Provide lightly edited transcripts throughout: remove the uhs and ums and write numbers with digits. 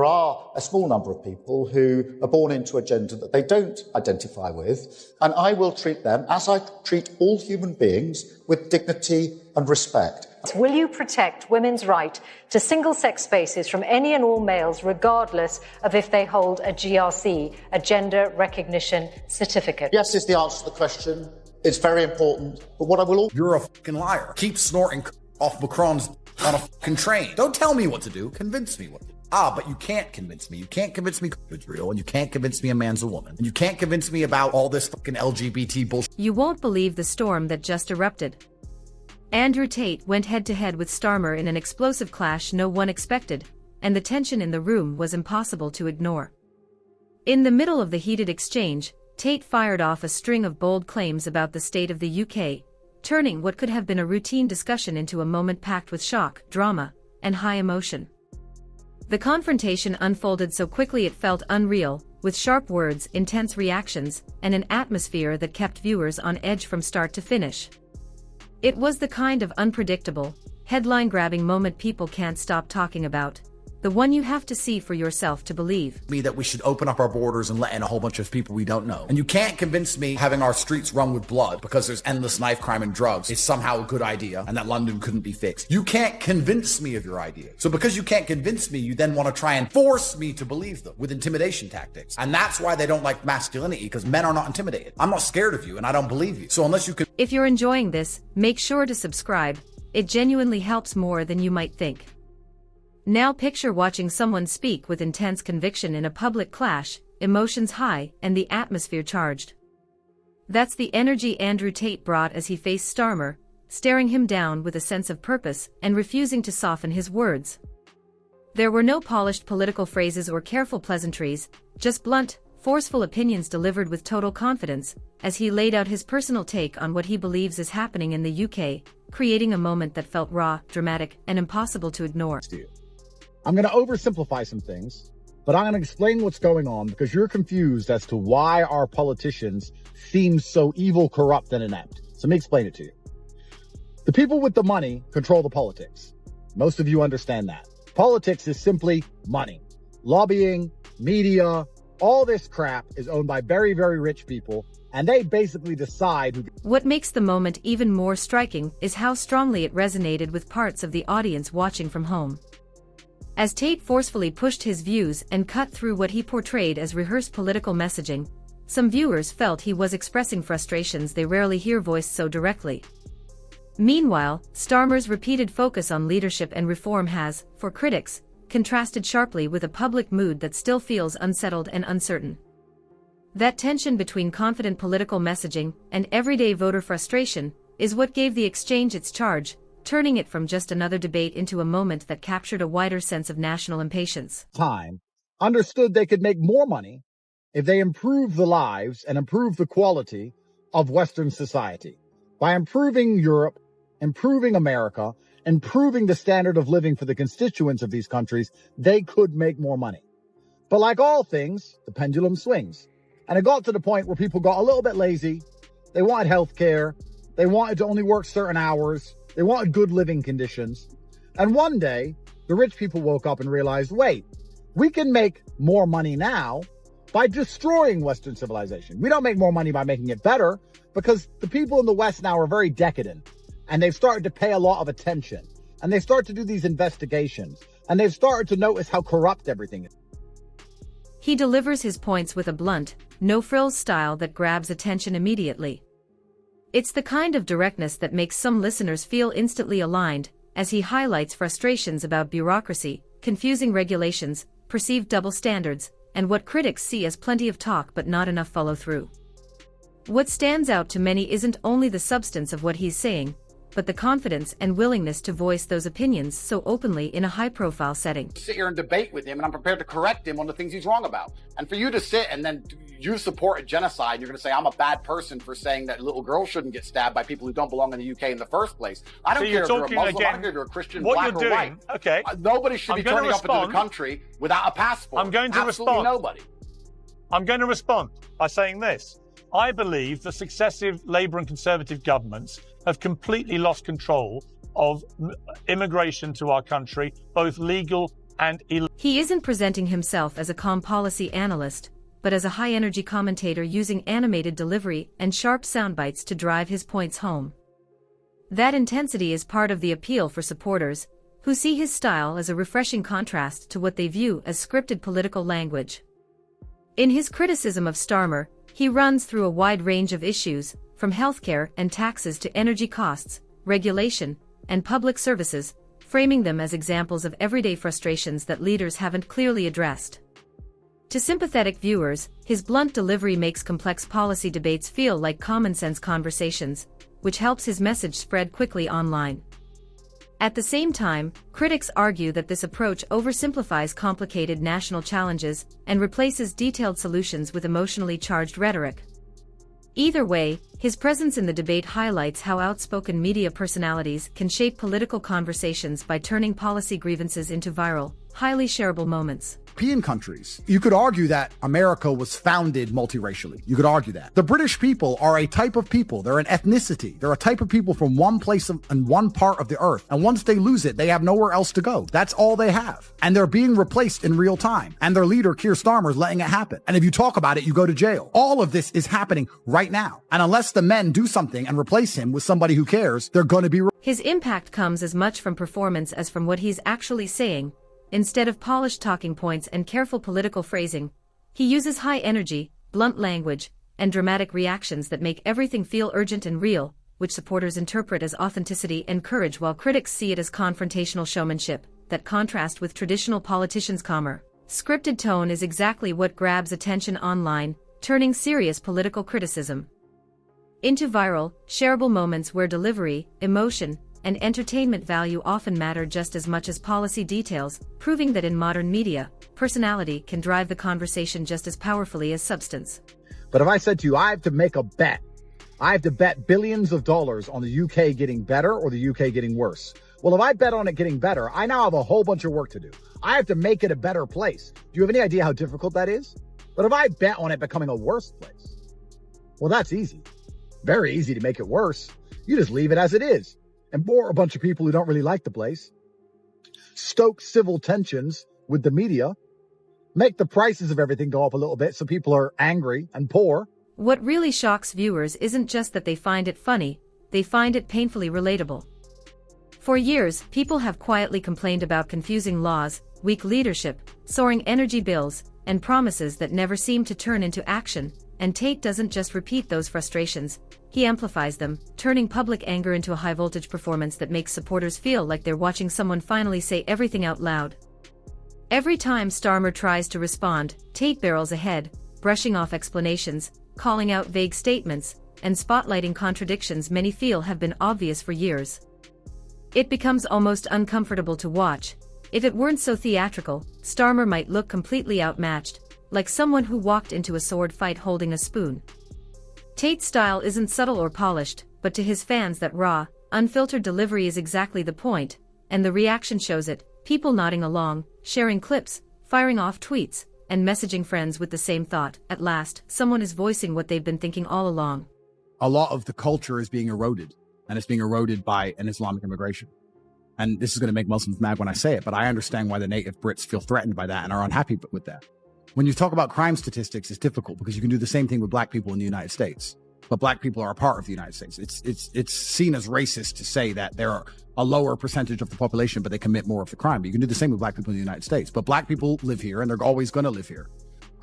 there are a small number of people who are born into a gender that they don't identify with, and I will treat them, as I treat all human beings, with dignity and respect. Will you protect women's right to single-sex spaces from any and all males, regardless of if they hold a GRC, a gender recognition certificate? Yes is the answer to the question. It's very important. But what I will... You're a fucking liar. Keep snorting off Macron's on a fucking train. Don't tell me what to do. Convince me what to do. But you can't convince me. You can't convince me it's real, and you can't convince me a man's a woman. And you can't convince me about all this fucking LGBT bullshit. You won't believe the storm that just erupted. Andrew Tate went head-to-head with Starmer in an explosive clash no one expected, and the tension in the room was impossible to ignore. In the middle of the heated exchange, Tate fired off a string of bold claims about the state of the UK, turning what could have been a routine discussion into a moment packed with shock, drama, and high emotion. The confrontation unfolded so quickly it felt unreal, with sharp words, intense reactions, and an atmosphere that kept viewers on edge from start to finish. It was the kind of unpredictable, headline-grabbing moment people can't stop talking about. The one you have to see for yourself to believe. Me that we should open up our borders and let in a whole bunch of people we don't know. And you can't convince me having our streets run with blood because there's endless knife crime and drugs is somehow a good idea and that London couldn't be fixed. You can't convince me of your idea. So because you can't convince me, you then want to try and force me to believe them with intimidation tactics. And that's why they don't like masculinity, because men are not intimidated. I'm not scared of you and I don't believe you. So unless you can... If you're enjoying this, make sure to subscribe. It genuinely helps more than you might think. Now picture watching someone speak with intense conviction in a public clash, emotions high, and the atmosphere charged. That's the energy Andrew Tate brought as he faced Starmer, staring him down with a sense of purpose and refusing to soften his words. There were no polished political phrases or careful pleasantries, just blunt, forceful opinions delivered with total confidence, as he laid out his personal take on what he believes is happening in the UK, creating a moment that felt raw, dramatic, and impossible to ignore. I'm going to oversimplify some things, but I'm going to explain what's going on because you're confused as to why our politicians seem so evil, corrupt, and inept. So let me explain it to you. The people with the money control the politics. Most of you understand that. Politics is simply money. Lobbying, media, all this crap is owned by very, very rich people, and they basically decide who... What makes the moment even more striking is how strongly it resonated with parts of the audience watching from home. As Tate forcefully pushed his views and cut through what he portrayed as rehearsed political messaging, some viewers felt he was expressing frustrations they rarely hear voiced so directly. Meanwhile, Starmer's repeated focus on leadership and reform has, for critics, contrasted sharply with a public mood that still feels unsettled and uncertain. That tension between confident political messaging and everyday voter frustration is what gave the exchange its charge, turning it from just another debate into a moment that captured a wider sense of national impatience. Understood they could make more money if they improved the lives and improved the quality of Western society. By improving Europe, improving America, improving the standard of living for the constituents of these countries, they could make more money. But like all things, the pendulum swings. And it got to the point where people got a little bit lazy. They wanted health care. They wanted to only work certain hours. They wanted good living conditions. And one day, the rich people woke up and realized, wait, we can make more money now by destroying Western civilization. We don't make more money by making it better because the people in the West now are very decadent and they've started to pay a lot of attention and they start to do these investigations and they've started to notice how corrupt everything is. He delivers his points with a blunt, no-frills style that grabs attention immediately. It's the kind of directness that makes some listeners feel instantly aligned, as he highlights frustrations about bureaucracy, confusing regulations, perceived double standards, and what critics see as plenty of talk but not enough follow-through. What stands out to many isn't only the substance of what he's saying, but the confidence and willingness to voice those opinions so openly in a high-profile setting. Sit here and debate with him, and I'm prepared to correct him on the things he's wrong about. And for you to sit and then you support a genocide, you're going to say I'm a bad person for saying that little girls shouldn't get stabbed by people who don't belong in the UK in the first place. I don't care if you're a Muslim, I don't care if you're a Christian, black or white. Okay. Nobody should be turning up into the country without a passport. I'm going to Absolutely respond. Nobody. I'm going to respond by saying this. I believe the successive Labour and Conservative governments have completely lost control of immigration to our country, both legal and He isn't presenting himself as a calm policy analyst, but as a high-energy commentator using animated delivery and sharp soundbites to drive his points home. That intensity is part of the appeal for supporters, who see his style as a refreshing contrast to what they view as scripted political language. In his criticism of Starmer, he runs through a wide range of issues, from healthcare and taxes to energy costs, regulation, and public services, framing them as examples of everyday frustrations that leaders haven't clearly addressed. To sympathetic viewers, his blunt delivery makes complex policy debates feel like common-sense conversations, which helps his message spread quickly online. At the same time, critics argue that this approach oversimplifies complicated national challenges and replaces detailed solutions with emotionally charged rhetoric. Either way, his presence in the debate highlights how outspoken media personalities can shape political conversations by turning policy grievances into viral, highly shareable moments. European countries, you could argue that America was founded multiracially. You could argue that. The British people are a type of people. They're an ethnicity. They're a type of people from one place and one part of the earth. And once they lose it, they have nowhere else to go. That's all they have. And they're being replaced in real time. And their leader, Keir Starmer, is letting it happen. And if you talk about it, you go to jail. All of this is happening right now. And unless the men do something and replace him with somebody who cares, they're going to be... His impact comes as much from performance as from what he's actually saying. Instead of polished talking points and careful political phrasing, he uses high energy, blunt language, and dramatic reactions that make everything feel urgent and real, which supporters interpret as authenticity and courage while critics see it as confrontational showmanship, that contrast with traditional politicians' calmer, scripted tone is exactly what grabs attention online, turning serious political criticism into viral, shareable moments where delivery, emotion, and entertainment value often matter just as much as policy details, proving that in modern media, personality can drive the conversation just as powerfully as substance. But if I said to you, I have to make a bet, I have to bet billions of dollars on the UK getting better or the UK getting worse. Well, if I bet on it getting better, I now have a whole bunch of work to do. I have to make it a better place. Do you have any idea how difficult that is? But if I bet on it becoming a worse place, well, that's easy. Very easy to make it worse. You just leave it as it is and bore a bunch of people who don't really like the place, stoke civil tensions with the media, make the prices of everything go up a little bit so people are angry and poor. What really shocks viewers isn't just that they find it funny, they find it painfully relatable. For years, people have quietly complained about confusing laws, weak leadership, soaring energy bills, and promises that never seem to turn into action, and Tate doesn't just repeat those frustrations, he amplifies them, turning public anger into a high-voltage performance that makes supporters feel like they're watching someone finally say everything out loud. Every time Starmer tries to respond, Tate barrels ahead, brushing off explanations, calling out vague statements, and spotlighting contradictions many feel have been obvious for years. It becomes almost uncomfortable to watch. If it weren't so theatrical, Starmer might look completely outmatched, like someone who walked into a sword fight holding a spoon. Tate's style isn't subtle or polished, but to his fans that raw, unfiltered delivery is exactly the point, and the reaction shows it, people nodding along, sharing clips, firing off tweets, and messaging friends with the same thought. At last, someone is voicing what they've been thinking all along. A lot of the culture is being eroded, and it's being eroded by an Islamic immigration. And this is going to make Muslims mad when I say it, but I understand why the native Brits feel threatened by that and are unhappy with that. When you talk about crime statistics, it's difficult because you can do the same thing with black people in the United States. But black people are a part of the United States. It's seen as racist to say that they're a lower percentage of the population, but they commit more of the crime. But you can do the same with black people in the United States. But black people live here, and they're always going to live here.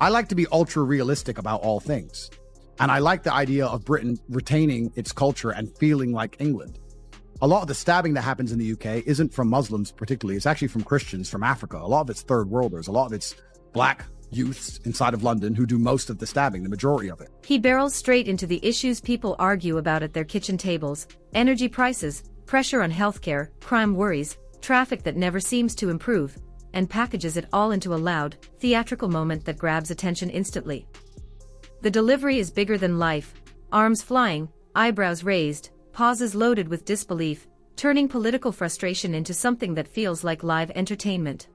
I like to be ultra realistic about all things. And I like the idea of Britain retaining its culture and feeling like England. A lot of the stabbing that happens in the UK isn't from Muslims particularly. It's actually from Christians from Africa. A lot of it's third worlders. A lot of it's black youths inside of London who do most of the stabbing, the majority of it. He barrels straight into the issues people argue about at their kitchen tables: energy prices, pressure on healthcare, crime worries, traffic that never seems to improve, and packages it all into a loud, theatrical moment that grabs attention instantly. The delivery is bigger than life, arms flying, eyebrows raised, pauses loaded with disbelief, turning political frustration into something that feels like live entertainment.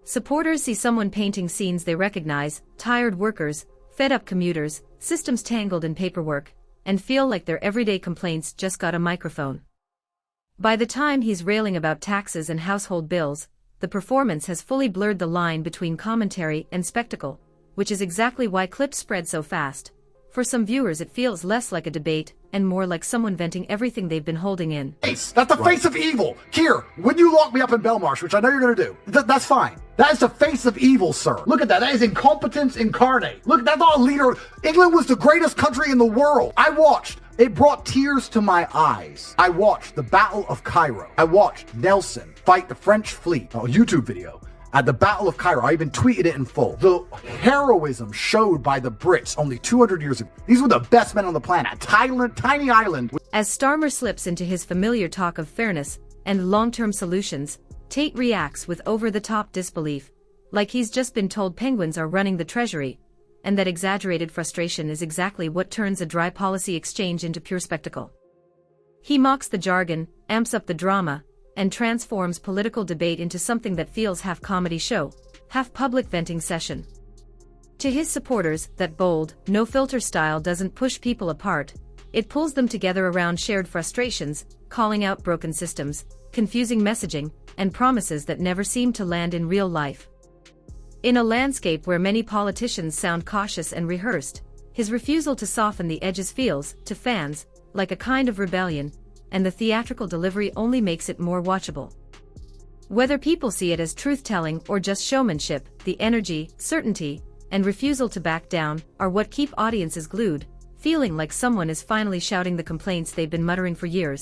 Supporters see someone painting scenes they recognize: tired workers, fed-up commuters, systems tangled in paperwork, and feel like their everyday complaints just got a microphone. By the time he's railing about taxes and household bills, the performance has fully blurred the line between commentary and spectacle, which is exactly why clips spread so fast. For some viewers it feels less like a debate and more like someone venting everything they've been holding in. That's the face of evil. Keir, when you lock me up in Belmarsh, which I know you're going to do, that's fine. That is the face of evil, sir. Look at that. That is incompetence incarnate. Look, that's not a leader. England was the greatest country in the world. I watched. It brought tears to my eyes. I watched the Battle of Cairo. I watched Nelson fight the French fleet. A YouTube video. At the Battle of Cairo, I even tweeted it in full. The heroism showed by the Brits only 200 years ago. These were the best men on the planet. Thailand, tiny island. As Starmer slips into his familiar talk of fairness and long-term solutions, Tate reacts with over-the-top disbelief, like he's just been told penguins are running the treasury, and that exaggerated frustration is exactly what turns a dry policy exchange into pure spectacle. He mocks the jargon, amps up the drama, and transforms political debate into something that feels half comedy show, half public venting session. To his supporters, that bold, no-filter style doesn't push people apart, it pulls them together around shared frustrations, calling out broken systems, confusing messaging, and promises that never seem to land in real life. In a landscape where many politicians sound cautious and rehearsed, his refusal to soften the edges feels, to fans, like a kind of rebellion, and the theatrical delivery only makes it more watchable. Whether people see it as truth-telling or just showmanship, the energy, certainty, and refusal to back down are what keep audiences glued, feeling like someone is finally shouting the complaints they've been muttering for years.